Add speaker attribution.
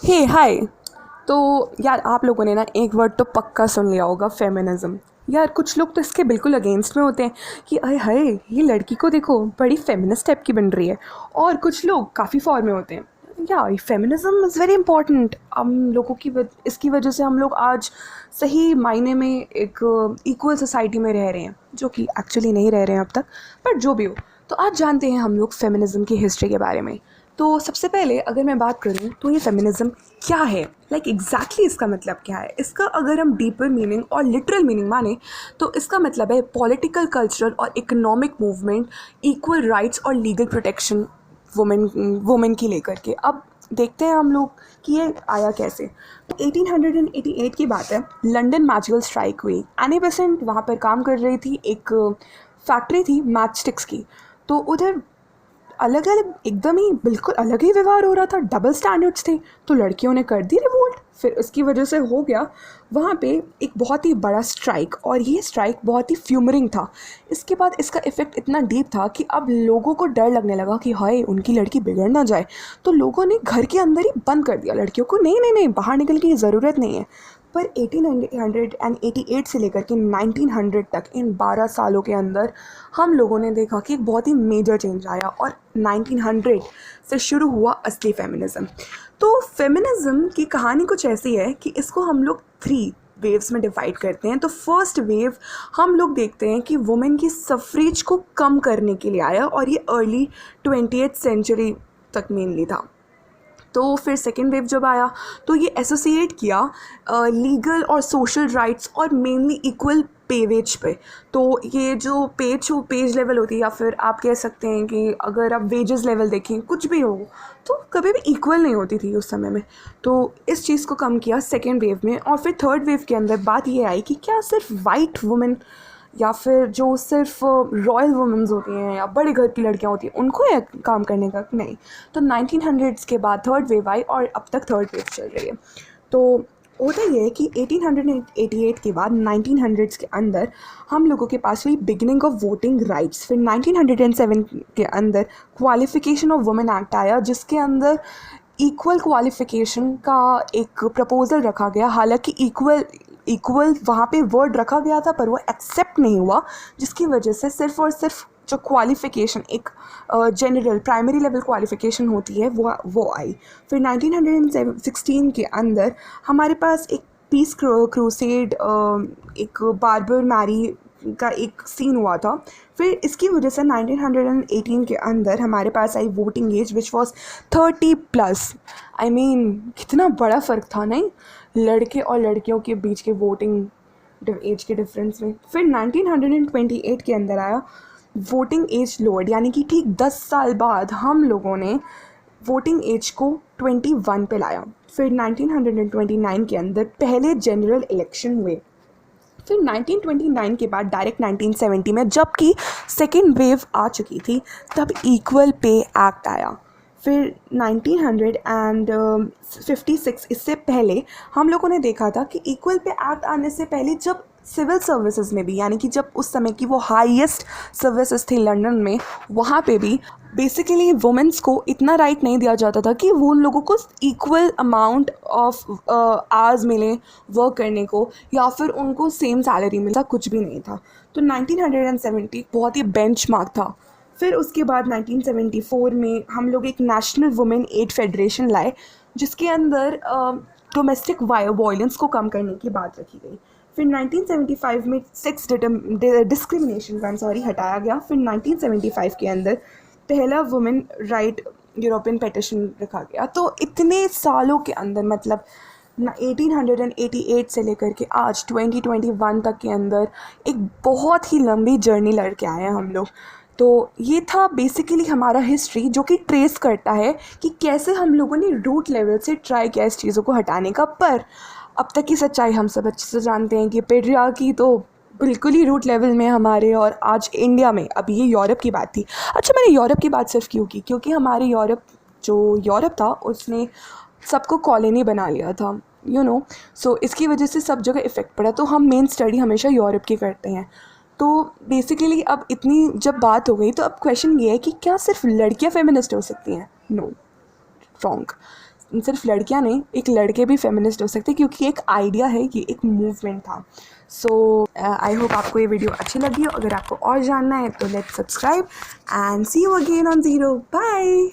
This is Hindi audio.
Speaker 1: हे हाय। तो यार आप लोगों ने ना एक वर्ड तो पक्का सुन लिया होगा, फेमिनिज्म। यार कुछ लोग तो इसके बिल्कुल अगेंस्ट में होते हैं कि अरे हाय, ये लड़की को देखो बड़ी फेमिनिस्ट टाइप की बन रही है। और कुछ लोग काफ़ी फॉर में होते हैं यार फेमिनिज्म इज़ वेरी इंपॉर्टेंट। हम लोगों की इसकी वजह से हम लोग आज सही मायने में एक इक्वल सोसाइटी में रह रहे हैं, जो कि एक्चुअली नहीं रह रहे हैं अब तक, बट जो भी हो। तो आज जानते हैं हम लोग फेमिनिज्म की हिस्ट्री के बारे में। तो सबसे पहले अगर मैं बात करूँ तो ये फेमिनिज्म क्या है, लाइक एग्जैक्टली इसका मतलब क्या है। इसका अगर हम डीपर मीनिंग और लिटरल मीनिंग माने तो इसका मतलब है पॉलिटिकल, कल्चरल और इकोनॉमिक मूवमेंट, इक्वल राइट्स और लीगल प्रोटेक्शन वुमेन की लेकर के। अब देखते हैं हम लोग कि ये आया कैसे। 1888 की बात है, लंदन मैजिकल स्ट्राइक हुई। एनी बेसेंट वहाँ पर काम कर रही थी, एक फैक्ट्री थी मैच स्टिक्स की। तो उधर अलग अलग एकदम ही बिल्कुल अलग ही व्यवहार हो रहा था, डबल स्टैंडर्ड्स थे। तो लड़कियों ने कर दी रिवोल्ट। फिर उसकी वजह से हो गया वहाँ पे एक बहुत ही बड़ा स्ट्राइक, और ये स्ट्राइक बहुत ही फ्यूमरिंग था। इसके बाद इसका इफ़ेक्ट इतना डीप था कि अब लोगों को डर लगने लगा कि हाय उनकी लड़की बिगड़ ना जाए। तो लोगों ने घर के अंदर ही बंद कर दिया लड़कियों को, नहीं नहीं नहीं बाहर निकलने की ज़रूरत नहीं है। पर 1888 से लेकर के 1900 तक, इन 12 सालों के अंदर हम लोगों ने देखा कि एक बहुत ही मेजर चेंज आया, और 1900 से शुरू हुआ असली फेमिनिज़म। तो फेमिनिज़म की कहानी कुछ ऐसी है कि इसको हम लोग 3 वेव्स में डिवाइड करते हैं। तो फर्स्ट वेव हम लोग देखते हैं कि वुमेन की सफ्रेज को कम करने के लिए आया, और ये अर्ली 20th सेंचुरी तक मेनली था। तो फिर सेकेंड वेव जब आया तो ये एसोसिएट किया लीगल और सोशल राइट्स और मेनली इक्वल पे वेज पे। तो ये जो पेज लेवल होती है, या फिर आप कह सकते हैं कि अगर आप वेजेस लेवल देखें कुछ भी हो, तो कभी भी इक्वल नहीं होती थी उस समय में। तो इस चीज़ को कम किया सेकेंड वेव में। और फिर थर्ड वेव के अंदर बात ये आई कि क्या सिर्फ वाइट वुमेन या फिर जो सिर्फ रॉयल वुमेन्स होती हैं या बड़े घर की लड़कियां होती हैं उनको ये काम करने का, नहीं। तो 1900s के बाद थर्ड वेव आई, और अब तक थर्ड वेव चल रही है। तो होता ये है कि 1888 के बाद 1900s के अंदर हम लोगों के पास हुई बिगिनिंग ऑफ वोटिंग राइट्स। फिर 1907 के अंदर क्वालिफिकेशन ऑफ वुमेन एक्ट आया, जिसके अंदर इक्वल क्वालिफिकेशन का एक प्रपोजल रखा गया। हालांकि इक्वल वहाँ पे वर्ड रखा गया था, पर वो एक्सेप्ट नहीं हुआ, जिसकी वजह से सिर्फ और सिर्फ जो क्वालिफ़िकेशन एक जनरल प्राइमरी लेवल क्वालिफ़िकेशन होती है वो आई। फिर 1916 के अंदर हमारे पास एक पीस क्रूसेड, एक बार्बर मैरी का एक सीन हुआ था। फिर इसकी वजह से 1918 के अंदर हमारे पास आई voting age which was 30+। I mean कितना बड़ा फ़र्क था नहीं, लड़के और लड़कियों के बीच के वोटिंग एज के डिफरेंस में। फिर 1928 के अंदर आया वोटिंग एज लोअर्ड, यानी कि ठीक 10 साल बाद हम लोगों ने वोटिंग एज को 21 पे लाया। फिर 1929 के अंदर पहले जनरल इलेक्शन हुए। फिर 1929 के बाद डायरेक्ट 1970 में, जबकि सेकेंड वेव आ चुकी थी, तब इक्वल पे एक्ट आया। फिर 1956, इससे पहले हम लोगों ने देखा था कि इक्वल पे एक्ट आने से पहले जब सिविल सर्विसेज में भी, यानी कि जब उस समय की वो हाईएस्ट सर्विसेज थी लंदन में, वहाँ पे भी बेसिकली वुमेंस को इतना राइट नहीं दिया जाता था कि वो उन लोगों को इक्वल अमाउंट ऑफ आवर्स मिले वर्क करने को, या फिर उनको सेम सैलरी मिलता, कुछ भी नहीं था। तो 1970 बहुत ही बेंचमार्क था। फिर उसके बाद 1974 में हम लोग एक नेशनल वुमेन एड फेडरेशन लाए, जिसके अंदर डोमेस्टिक वायलेंस को कम करने की बात रखी गई। फिर 1975 में सेक्स डिस्क्रिमिनेशन हटाया गया। फिर 1975 के अंदर पहला वुमेन राइट यूरोपियन पेटिशन रखा गया। तो इतने सालों के अंदर, मतलब 1888 से लेकर के आज 2021 तक के अंदर एक बहुत ही लंबी जर्नी लड़ के आए हैं हम लोग। तो ये था बेसिकली हमारा हिस्ट्री, जो कि ट्रेस करता है कि कैसे हम लोगों ने रूट लेवल से ट्राई किया इस चीज़ों को हटाने का। पर अब तक की सच्चाई हम सब अच्छे से जानते हैं कि पेट्रियार्की तो बिल्कुल ही रूट लेवल में हमारे, और आज इंडिया में, अभी ये यूरोप की बात थी। अच्छा, मैंने यूरोप की बात सिर्फ क्यों की, क्योंकि हमारे यूरोप था उसने सबको कॉलोनी बना लिया था, सो इसकी वजह से सब जगह इफ़ेक्ट पड़ा। तो हम मेन स्टडी हमेशा यूरोप की करते हैं। तो बेसिकली अब इतनी जब बात हो गई, तो अब क्वेश्चन ये है कि क्या सिर्फ लड़कियां फेमिनिस्ट हो सकती हैं? No, wrong. सिर्फ लड़कियां नहीं, एक लड़के भी फेमिनिस्ट हो सकते, क्योंकि एक आइडिया है, ये एक मूवमेंट था। सो आई होप आपको ये वीडियो अच्छी लगी हो। अगर आपको और जानना है तो let's subscribe and see you again on zero. Bye.